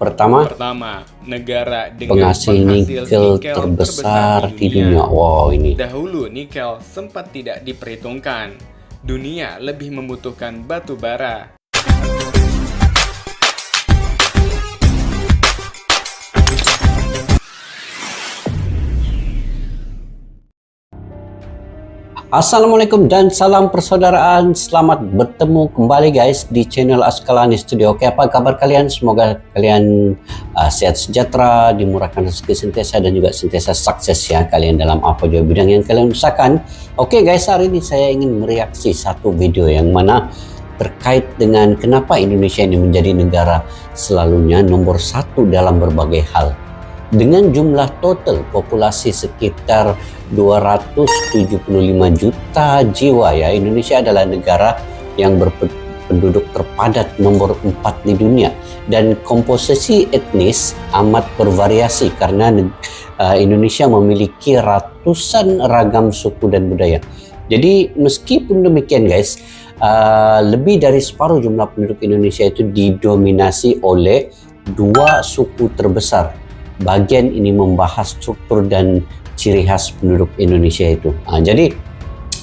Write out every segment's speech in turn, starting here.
Pertama, negara dengan penghasil nikel terbesar di dunia. Wow, ini. Dahulu nikel sempat tidak diperhitungkan. Dunia lebih membutuhkan batu bara. Assalamualaikum dan salam persaudaraan. Selamat bertemu kembali guys di channel Askalani Studio. Oke, apa kabar kalian? Semoga kalian sehat sejahtera, dimurahkan rezeki sentiasa dan juga sentiasa sukses ya kalian dalam apa juga bidang yang kalian usahakan. Oke guys, hari ini saya ingin mereaksi satu video yang mana terkait dengan kenapa Indonesia ini menjadi negara selalunya nomor satu dalam berbagai hal. Dengan jumlah total populasi sekitar 275 juta jiwa ya, Indonesia adalah negara yang berpenduduk terpadat nomor 4 di dunia, dan komposisi etnis amat bervariasi karena Indonesia memiliki ratusan ragam suku dan budaya. Jadi meskipun demikian guys, lebih dari separuh jumlah penduduk Indonesia itu didominasi oleh dua suku terbesar. Bagian ini membahas struktur dan ciri khas penduduk Indonesia itu. Jadi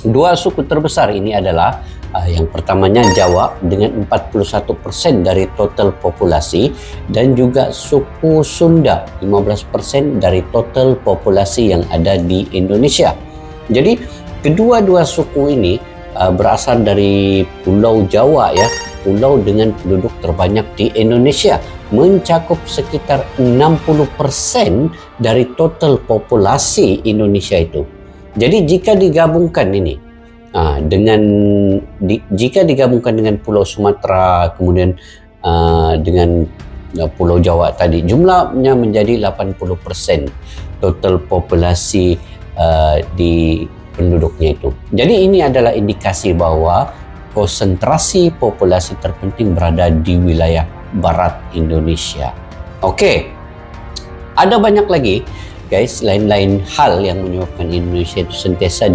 dua suku terbesar ini adalah yang pertamanya Jawa dengan 41% dari total populasi, dan juga suku Sunda 15% dari total populasi yang ada di Indonesia. Jadi kedua-dua suku ini berasal dari Pulau Jawa ya, pulau dengan penduduk terbanyak di Indonesia, mencakup sekitar 60% dari total populasi Indonesia itu. Jadi jika digabungkan ini jika digabungkan dengan Pulau Sumatera, kemudian dengan Pulau Jawa tadi, jumlahnya menjadi 80% total populasi di penduduknya itu. Jadi ini adalah indikasi bahwa konsentrasi populasi terpenting berada di wilayah barat Indonesia. Oke, ada banyak lagi guys lain-lain hal yang menyebabkan Indonesia itu sentiasa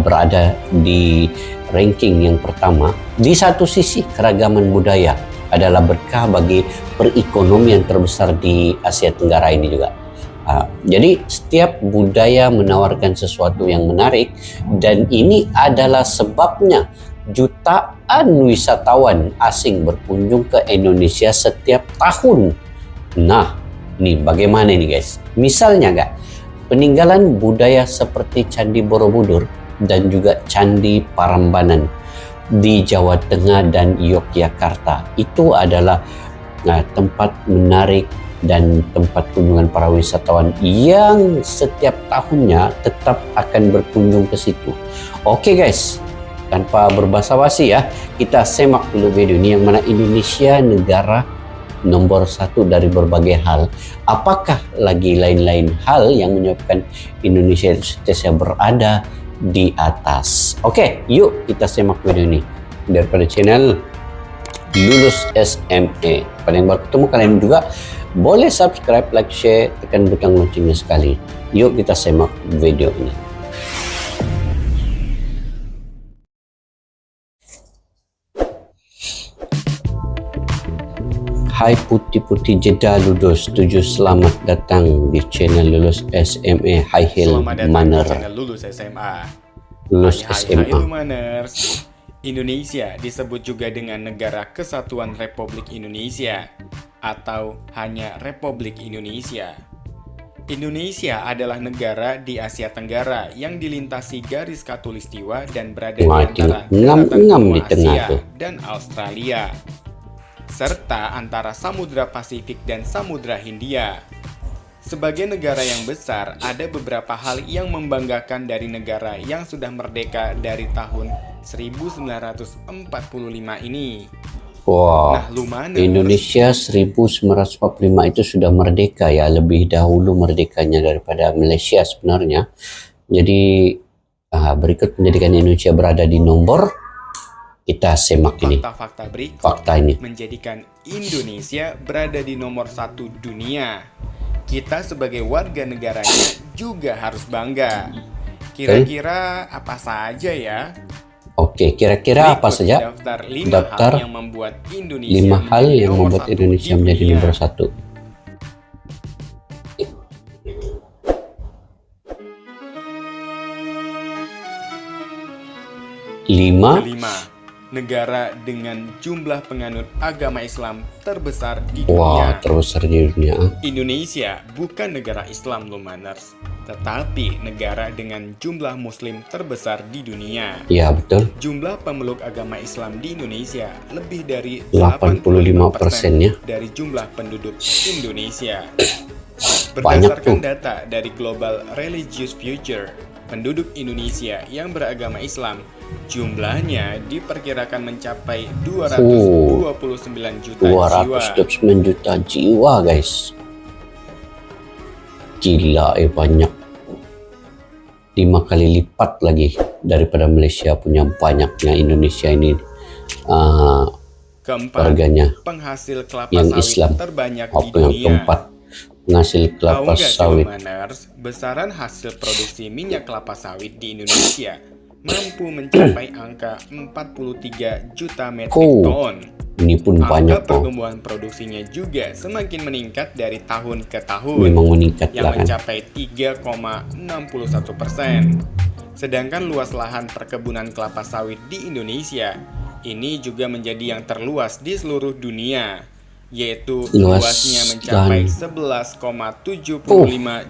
berada di ranking yang pertama. Di satu sisi, keragaman budaya adalah berkah bagi perekonomian terbesar di Asia Tenggara ini juga. Jadi setiap budaya menawarkan sesuatu yang menarik, dan ini adalah sebabnya jutaan wisatawan asing berkunjung ke Indonesia setiap tahun. Nah, nih bagaimana nih guys? Misalnya peninggalan budaya seperti Candi Borobudur dan juga Candi Prambanan di Jawa Tengah dan Yogyakarta itu adalah tempat menarik dan tempat kunjungan para wisatawan yang setiap tahunnya tetap akan berkunjung ke situ. Oke guys, tanpa berbasa-basi ya, kita semak dulu video ini yang mana Indonesia negara nomor satu dari berbagai hal. Apakah lagi lain-lain hal yang menyebabkan Indonesia sentiasa berada di atas? Oke, yuk kita semak video ini daripada channel Lulus SME. Pada yang baru ketemu, kalian juga boleh subscribe, like, share, tekan butang loncengnya sekali. Yuk kita semak video ini. Hai putih-putih jeda lulus, selamat datang di channel Lulus SME High Heel Manner. Lulus SMA. Lulus SMA. Indonesia disebut juga dengan Negara Kesatuan Republik Indonesia atau hanya Republik Indonesia. Indonesia adalah negara di Asia Tenggara yang dilintasi garis khatulistiwa dan berada di antara daratan Asia dan Australia, serta antara Samudra Pasifik dan Samudra Hindia. Sebagai negara yang besar, ada beberapa hal yang membanggakan dari negara yang sudah merdeka dari tahun 1945 ini. Wow, Indonesia 1945 itu sudah merdeka ya, lebih dahulu merdekanya daripada Malaysia sebenarnya. Jadi berikut menjadikan Indonesia berada di nomor, kita semak ini. Fakta-fakta berikut ini menjadikan Indonesia berada di nomor 1 dunia. Kita sebagai warga negaranya juga harus bangga. Kira-kira apa saja ya? Oke, kira-kira apa Berikut saja daftar 5 daftar hal yang membuat Indonesia 5 hal menjadi yang nomor membuat satu Indonesia di menjadi dunia? nomor 1? 5. Kelima, negara dengan jumlah penganut agama Islam terbesar di Wah, dunia. terbesar di dunia. Indonesia bukan negara Islam loh Manners, tetapi negara dengan jumlah muslim terbesar di dunia. Ya, betul. Jumlah pemeluk agama Islam di Indonesia lebih dari 85% ya. dari jumlah penduduk Indonesia. Banyak Berdasarkan tuh. data dari Global Religious Future, penduduk Indonesia yang beragama Islam jumlahnya diperkirakan mencapai 229 juta jiwa. 229 juta jiwa, guys. Gila, banyak. 5 kali lipat lagi daripada Malaysia punya banyaknya Indonesia ini Keempat, warganya. penghasil kelapa Yang sawit Islam. terbanyak di Yang dunia. keempat, penghasil Tahu kelapa nggak sawit. Manners, besaran hasil produksi minyak kelapa sawit di Indonesia mampu mencapai angka 43 juta metrik ton. Ini pun banyak Angka pertumbuhan produksinya juga semakin meningkat dari tahun ke tahun, memang meningkat yang lah kan. mencapai 3,61%. Sedangkan luas lahan perkebunan kelapa sawit di Indonesia ini juga menjadi yang terluas di seluruh dunia, yaitu luasnya mencapai 11,75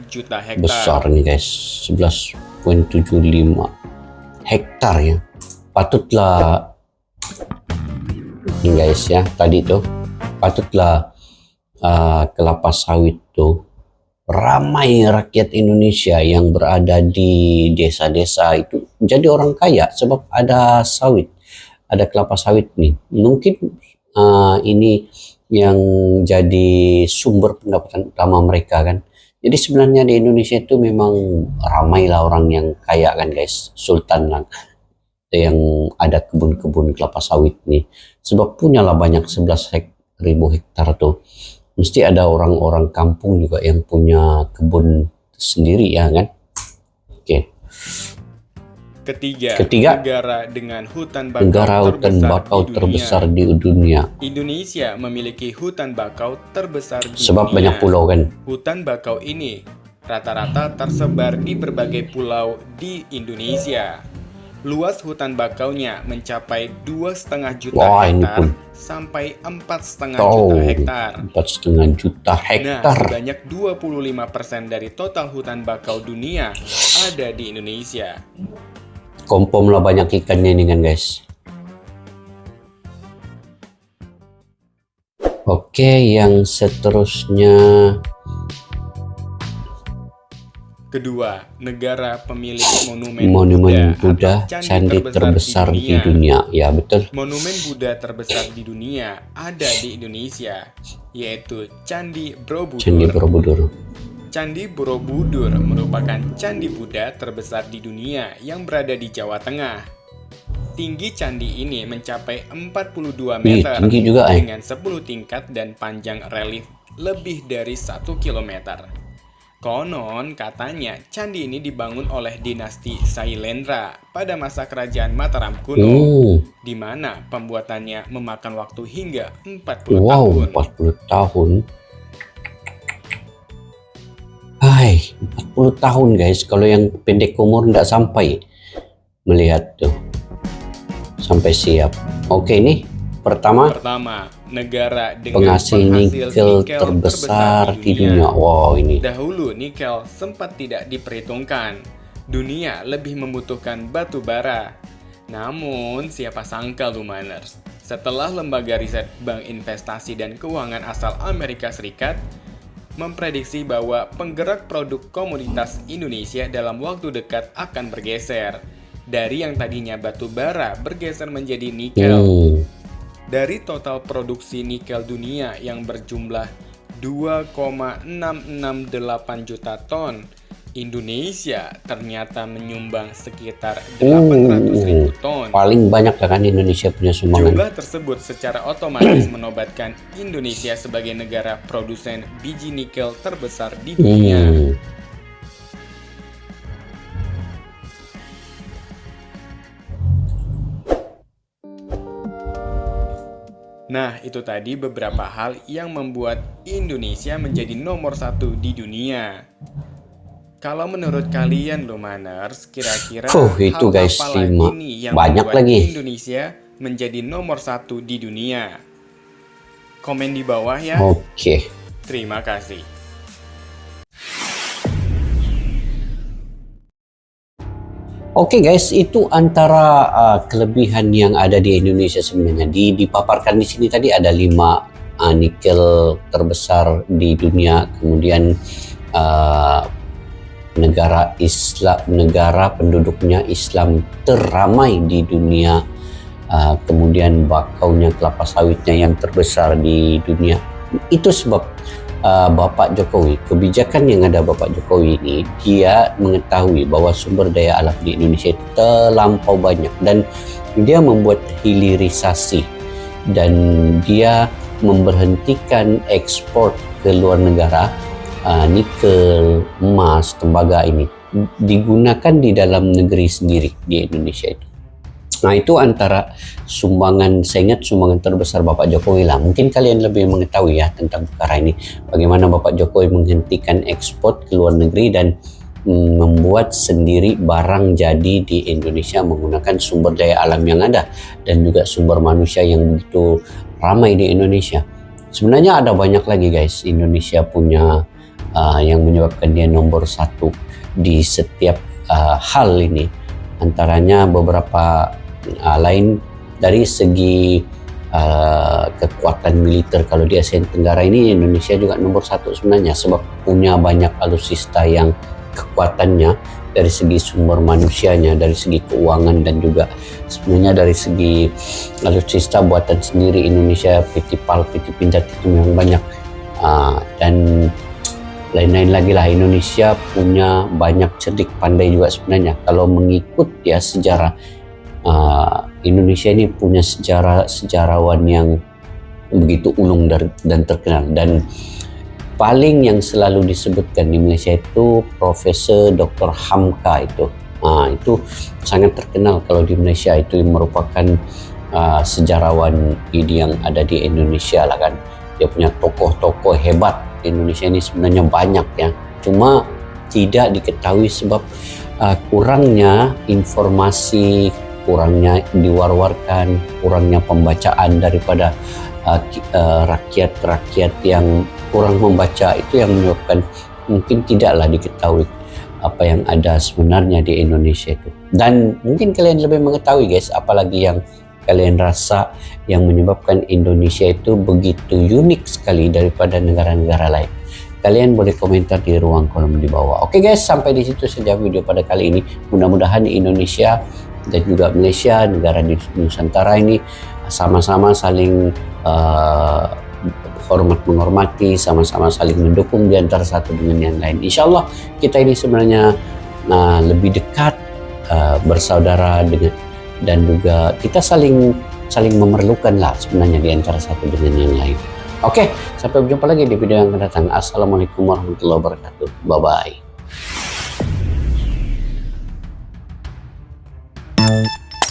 juta hektar. Besar nih guys, 11,75 hektar ya. Patutlah nih guys ya, tadi tuh patutlah kelapa sawit tuh ramai rakyat Indonesia yang berada di desa-desa itu jadi orang kaya sebab ada sawit, ada kelapa sawit nih. Mungkin ini yang jadi sumber pendapatan utama mereka kan. Jadi sebenarnya di Indonesia itu memang ramailah orang yang kaya kan guys, sultan lah yang ada kebun-kebun kelapa sawit nih. Sebab punyalah banyak 11.000 hektar tuh. Mesti ada orang-orang kampung juga yang punya kebun sendiri ya kan. Oke. Ketiga, negara dengan hutan bakau terbesar di dunia. Indonesia memiliki hutan bakau terbesar di Sebab dunia. banyak pulau kan. Hutan bakau ini rata-rata tersebar di berbagai pulau di Indonesia. Luas hutan bakaunya mencapai 2,5 juta hektar sampai 4,5 juta hektar. 4,5 juta hektar. Nah, sebanyak 25% dari total hutan bakau dunia ada di Indonesia. Kompom lah banyak ikannya ini kan guys. Oke, yang seterusnya. Kedua, negara pemilik monumen Buddha candi terbesar di dunia. Ya betul. Monumen Buddha terbesar di dunia ada di Indonesia, yaitu Candi Borobudur. Candi Borobudur. Candi Borobudur merupakan candi Buddha terbesar di dunia yang berada di Jawa Tengah. Tinggi candi ini mencapai 42 meter tinggi juga, dengan 10 tingkat dan panjang relief lebih dari 1 kilometer. Konon katanya candi ini dibangun oleh dinasti Sailendra pada masa kerajaan Mataram kuno, di mana pembuatannya memakan waktu hingga 40 tahun. 40 tahun. Hai, 40 tahun guys. Kalau yang pendek umur nggak sampai melihat tuh. Sampai siap. Oke, ini pertama, negara dengan penghasil nikel terbesar di dunia. Wow, ini. Dahulu nikel sempat tidak diperhitungkan. Dunia lebih membutuhkan batu bara. Namun, siapa sangka Manners, setelah lembaga riset Bank Investasi dan Keuangan asal Amerika Serikat memprediksi bahwa penggerak produk komoditas Indonesia dalam waktu dekat akan bergeser. Dari yang tadinya batu bara bergeser menjadi nikel. Dari total produksi nikel dunia yang berjumlah 2,668 juta ton, Indonesia ternyata menyumbang sekitar 800.000 ton. Paling banyak kan Indonesia punya sumbangan. Jumlah tersebut secara otomatis menobatkan Indonesia sebagai negara produsen biji nikel terbesar di dunia. Nah, itu tadi beberapa hal yang membuat Indonesia menjadi nomor 1 di dunia. Kalau menurut kalian loh Maners, kira-kira Itu hal guys, apa lagi 5. nih yang Banyak membuat lagi. Indonesia menjadi nomor 1 di dunia? Komen di bawah ya. Oke. Terima kasih. Oke guys, itu antara kelebihan yang ada di Indonesia sebenarnya. Dipaparkan di sini tadi ada 5 nikel terbesar di dunia. Kemudian negara Islam, negara penduduknya Islam terramai di dunia. Kemudian bakaunya, kelapa sawitnya yang terbesar di dunia. Itu sebab Bapak Jokowi, kebijakan yang ada Bapak Jokowi ini, dia mengetahui bahwa sumber daya alam di Indonesia itu terlampau banyak dan dia membuat hilirisasi dan dia memberhentikan ekspor ke luar negara nikel, emas, tembaga ini digunakan di dalam negeri sendiri di Indonesia itu. Nah, itu antara sumbangan, saya ingat sumbangan terbesar Bapak Jokowi lah. Mungkin kalian lebih mengetahui ya tentang perkara ini. Bagaimana Bapak Jokowi menghentikan ekspor ke luar negeri dan membuat sendiri barang jadi di Indonesia menggunakan sumber daya alam yang ada dan juga sumber manusia yang begitu ramai di Indonesia. Sebenarnya ada banyak lagi guys. Indonesia punya yang menyebabkan dia nomor 1 di setiap hal ini. Antaranya beberapa lain dari segi kekuatan militer. Kalau di Asia Tenggara ini Indonesia juga nomor 1 sebenarnya, sebab punya banyak alutsista yang kekuatannya dari segi sumber manusianya, dari segi keuangan, dan juga sebenarnya dari segi alutsista buatan sendiri Indonesia, PT PAL, PT Pindad itu memang banyak, dan lain-lain lagi lah. Indonesia punya banyak cerdik pandai juga sebenarnya. Kalau mengikut ya sejarah, Indonesia ini punya sejarawan yang begitu ulung dan terkenal, dan paling yang selalu disebutkan di Malaysia itu Profesor Dr. Hamka itu. Itu sangat terkenal kalau di Malaysia, itu merupakan sejarawan yang ada di Indonesia lah kan. Dia punya tokoh-tokoh hebat di Indonesia ini sebenarnya banyak ya. Cuma tidak diketahui sebab kurangnya informasi, kurangnya diwar-warkan, kurangnya pembacaan daripada rakyat-rakyat yang kurang membaca, itu yang menyebabkan mungkin tidaklah diketahui apa yang ada sebenarnya di Indonesia itu. Dan mungkin kalian lebih mengetahui guys, apalagi yang kalian rasa yang menyebabkan Indonesia itu begitu unik sekali daripada negara-negara lain. Kalian boleh komentar di ruang kolom di bawah. Oke guys, sampai di situ saja video pada kali ini. Mudah-mudahan Indonesia dan juga Malaysia, negara di Nusantara ini sama-sama saling hormat menghormati, sama-sama saling mendukung di antara satu dengan yang lain. Insya Allah kita ini sebenarnya lebih dekat, bersaudara dengan, dan juga kita saling memerlukan lah sebenarnya di antara satu dengan yang lain. Oke, sampai berjumpa lagi di video yang akan datang. Assalamualaikum warahmatullahi wabarakatuh. Bye-bye.